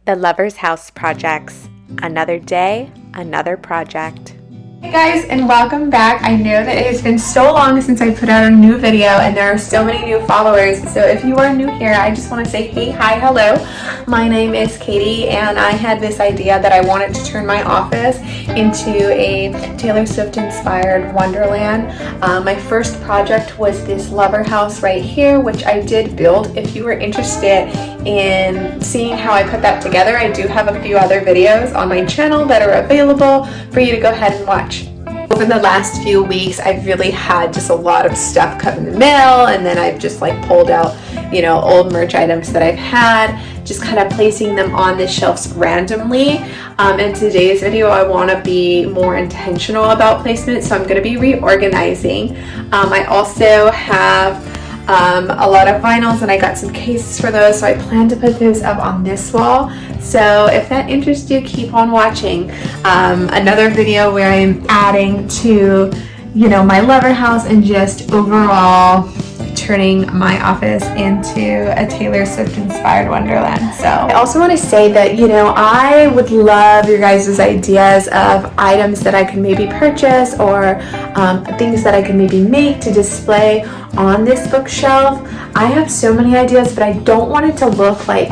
The Lover's House Projects. Another day, another project. Hey guys, and welcome back. I know that it has been so long since I put out a new video and there are so many new followers. So if you are new here, I just want to say hey, hi, hello. My name is Katie and I had this idea that I wanted to turn my office into a Taylor Swift inspired wonderland. My first project was this lover house right here, which I did build. If you were interested in seeing how I put that together, I do have a few other videos on my channel that are available for you to go ahead and watch. Over the last few weeks, I've really had just a lot of stuff come in the mail, and then I've just like pulled out, old merch items that I've had, just kind of placing them on the shelves randomly. In today's video, I want to be more intentional about placement, so I'm going to be reorganizing. I also have a lot of vinyls, and I got some cases for those, so I plan to put those up on this wall. So if that interests you, keep on watching. Another video where I'm adding to my lover house and just overall turning my office into a Taylor Swift inspired wonderland. So I also want to say that I would love your guys' ideas of items that I can maybe purchase, or things that I can maybe make to display on this bookshelf. I have so many ideas, but I don't want it to look like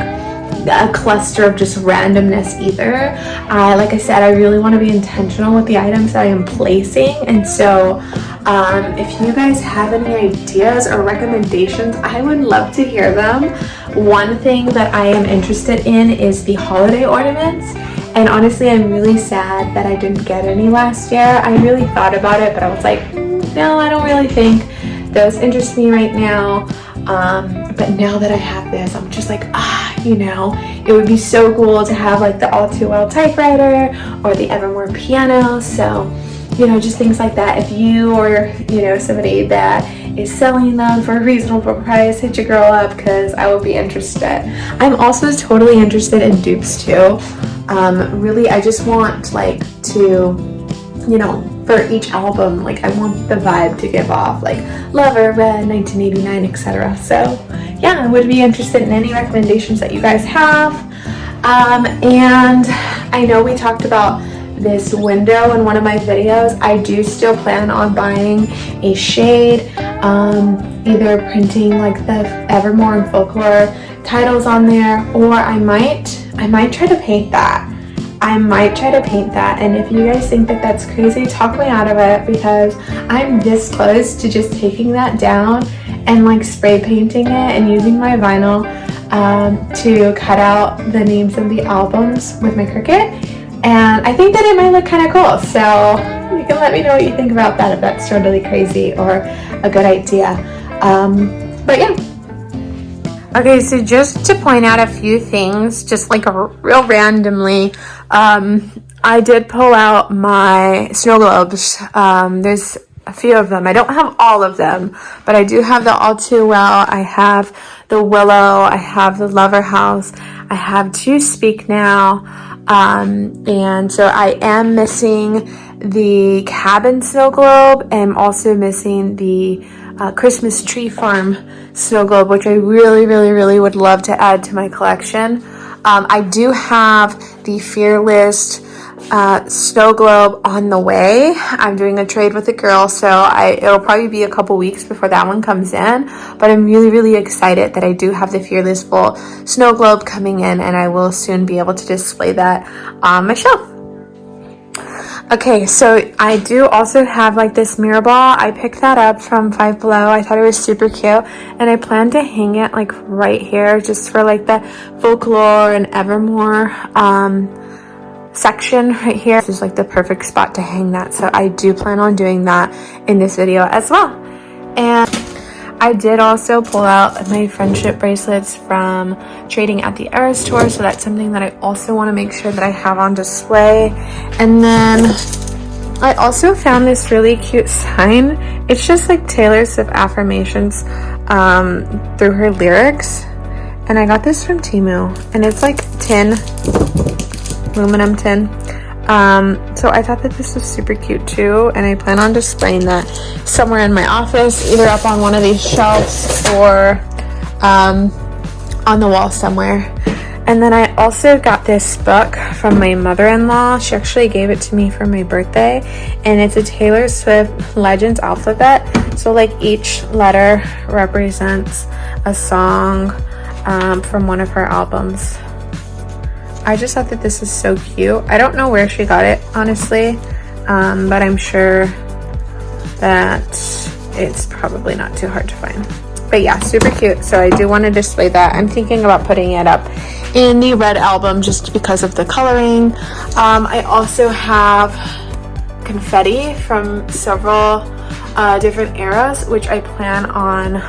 a cluster of just randomness either. Like I said, I really want to be intentional with the items that I am placing, and so if you guys have any ideas or recommendations, I would love to hear them. One thing that I am interested in is the holiday ornaments, and honestly I'm really sad that I didn't get any last year. I really thought about it, but I was like, no, I don't really think those interest me right now. But now that I have this, I'm just like, it would be so cool to have like the All Too Well typewriter or the Evermore piano. So, just things like that. If you or, somebody that is selling them for a reasonable price, hit your girl up, because I would be interested. I'm also totally interested in dupes too. Really, I just want for each album, I want the vibe to give off, Lover, Red, 1989, etc. So yeah, I would be interested in any recommendations that you guys have. And I know we talked about this window in one of my videos. I do still plan on buying a shade, either printing the Evermore and Folklore titles on there, or I might try to paint that. And if you guys think that that's crazy, talk me out of it, because I'm this close to just taking that down and spray painting it and using my vinyl to cut out the names of the albums with my Cricut. And I think that it might look kind of cool. So you can let me know what you think about that, if that's totally crazy or a good idea. But yeah. Okay, so just to point out a few things, just real randomly, I did pull out my snow globes. There's a few of them. I don't have all of them, but I do have the All Too Well. I have the Willow. I have the Lover House. I have two Speak Now. And so I am missing the Cabin Snow Globe, and I'm also missing the Christmas Tree Farm Snow Globe, which I really, really, really would love to add to my collection. I do have the Fearless Snow Globe on the way. I'm doing a trade with a girl, so it'll probably be a couple weeks before that one comes in, but I'm really, really excited that I do have the Fearless Full Snow Globe coming in, and I will soon be able to display that on my shelf. Okay, so I do also have this mirror ball. I picked that up from Five Below. I thought it was super cute, and I plan to hang it right here, just for the Folklore and Evermore section right here. This is the perfect spot to hang that, so I do plan on doing that in this video as well. And I did also pull out my friendship bracelets from trading at the Eras Tour, so that's something that I also want to make sure that I have on display. And then I also found this really cute sign. It's just Taylor Swift affirmations through her lyrics, and I got this from Temu, and it's tin, aluminum tin. So I thought that this was super cute too, and I plan on displaying that somewhere in my office, either up on one of these shelves or on the wall somewhere. And then I also got this book from my mother-in-law. She actually gave it to me for my birthday, and it's a Taylor Swift Legends alphabet. So like each letter represents a song from one of her albums. I just thought that this is so cute. I don't know where she got it, honestly, but I'm sure that it's probably not too hard to find. But yeah, super cute. So I do want to display that. I'm thinking about putting it up in the red album just because of the coloring. I also have confetti from several different eras, which I plan on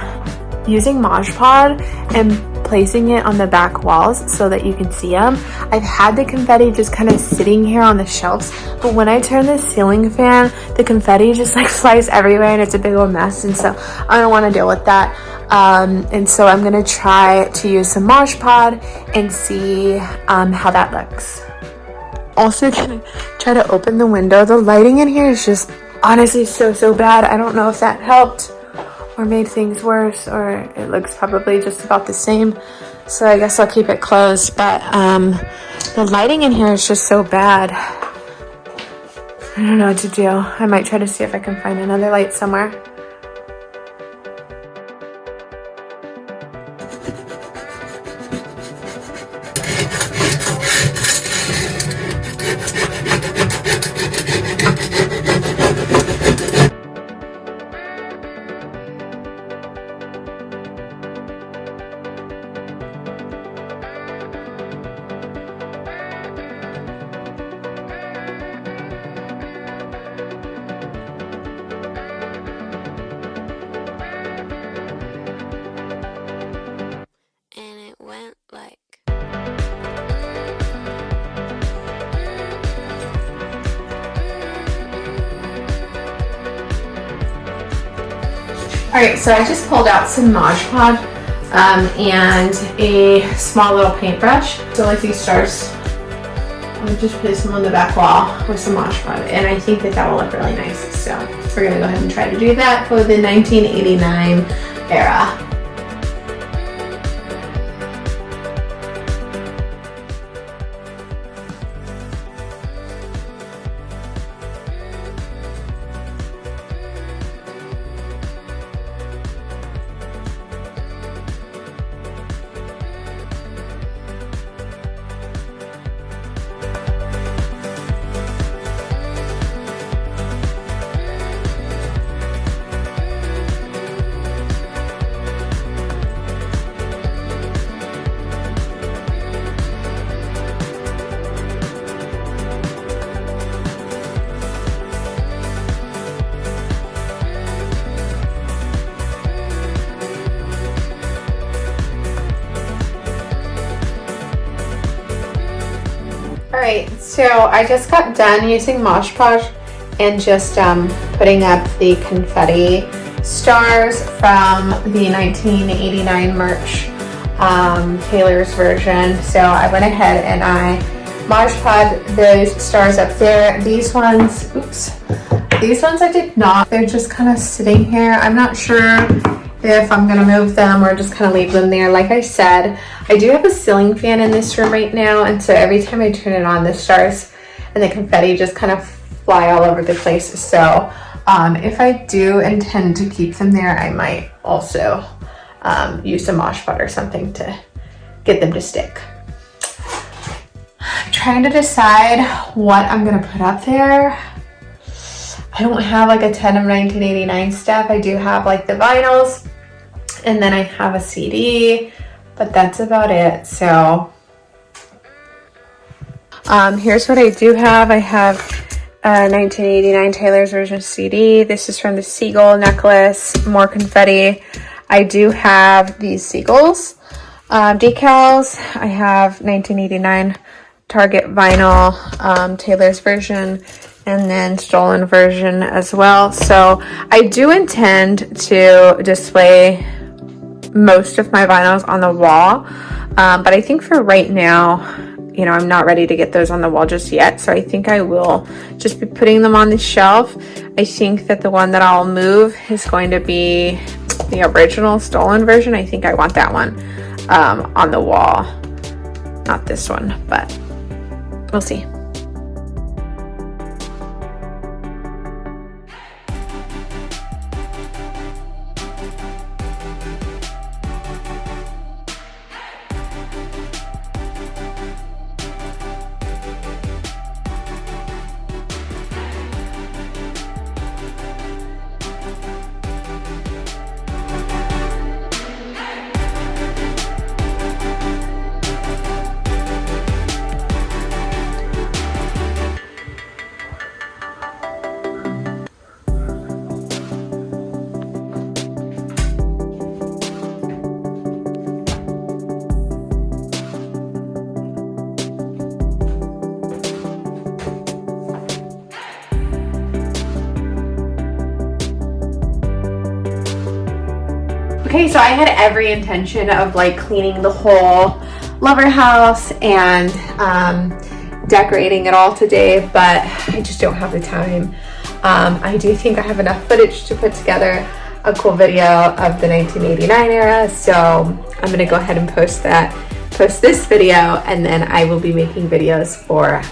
using Mod Podge and placing it on the back walls so that you can see them. I've had the confetti just kind of sitting here on the shelves, but when I turn the ceiling fan, the confetti just like flies everywhere and it's a big old mess, and so I don't want to deal with that. And so I'm gonna try to use some Mod Podge and see how that looks. Also gonna try to open the window. The lighting in here is just honestly so bad. I don't know if that helped or made things worse, or it looks probably just about the same, so I guess I'll keep it closed. But the lighting in here is just so bad. I don't know what to do. I might try to see if I can find another light somewhere. Alright, so I just pulled out some Mod Podge and a small little paintbrush. So like these stars, I'll just place them on the back wall with some Mod Podge, and I think that that will look really nice. So we're going to go ahead and try to do that for the 1989 era. Alright, so I just got done using Mod Podge and just putting up the confetti stars from the 1989 merch, Taylor's version. So I went ahead and I Mod Podge those stars up there. These ones I did not. They're just kind of sitting here. I'm not sure if I'm gonna move them or just kind of leave them there. Like I said, I do have a ceiling fan in this room right now, and so every time I turn it on, the stars and the confetti just kind of fly all over the place. So if I do intend to keep them there, I might also use some Mod Podge or something to get them to stick. I'm trying to decide what I'm gonna put up there. I don't have like a ton of 1989 stuff. I do have like the vinyls, and then I have a CD, but that's about it. So here's what I do have. I have a 1989 Taylor's version CD. This is from the seagull necklace, more confetti. I do have these seagulls decals. I have 1989 Target vinyl, Taylor's version, and then stolen version as well. So I do intend to display most of my vinyls on the wall, but I think for right now, you know, I'm not ready to get those on the wall just yet, so I think I will just be putting them on the shelf. I think that the one that I'll move is going to be the original stolen version. I think I want that one on the wall not this one, but we'll see. Okay, so I had every intention of like cleaning the whole lover house and decorating it all today, but I just don't have the time. I do think I have enough footage to put together a cool video of the 1989 era, so I'm gonna go ahead and post this video, and then I will be making videos for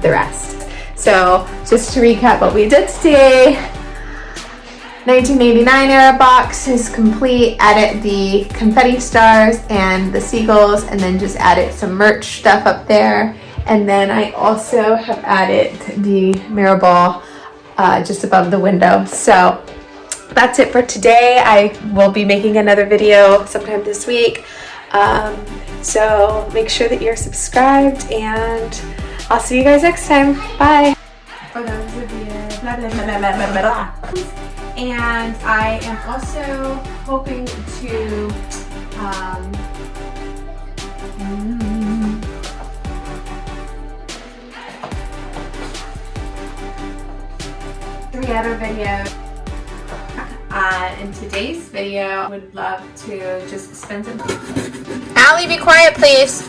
the rest. So just to recap what we did today, 1989 era box is complete. Added the confetti stars and the seagulls, and then just added some merch stuff up there. And then I also have added the mirror ball just above the window. So that's it for today. I will be making another video sometime this week. So make sure that you're subscribed, and I'll see you guys next time. Bye. For those of you, blah, blah, blah, blah, blah, blah, blah. And I am also hoping to 3 other videos. In today's video, I would love to just spend some. Allie, be quiet, please.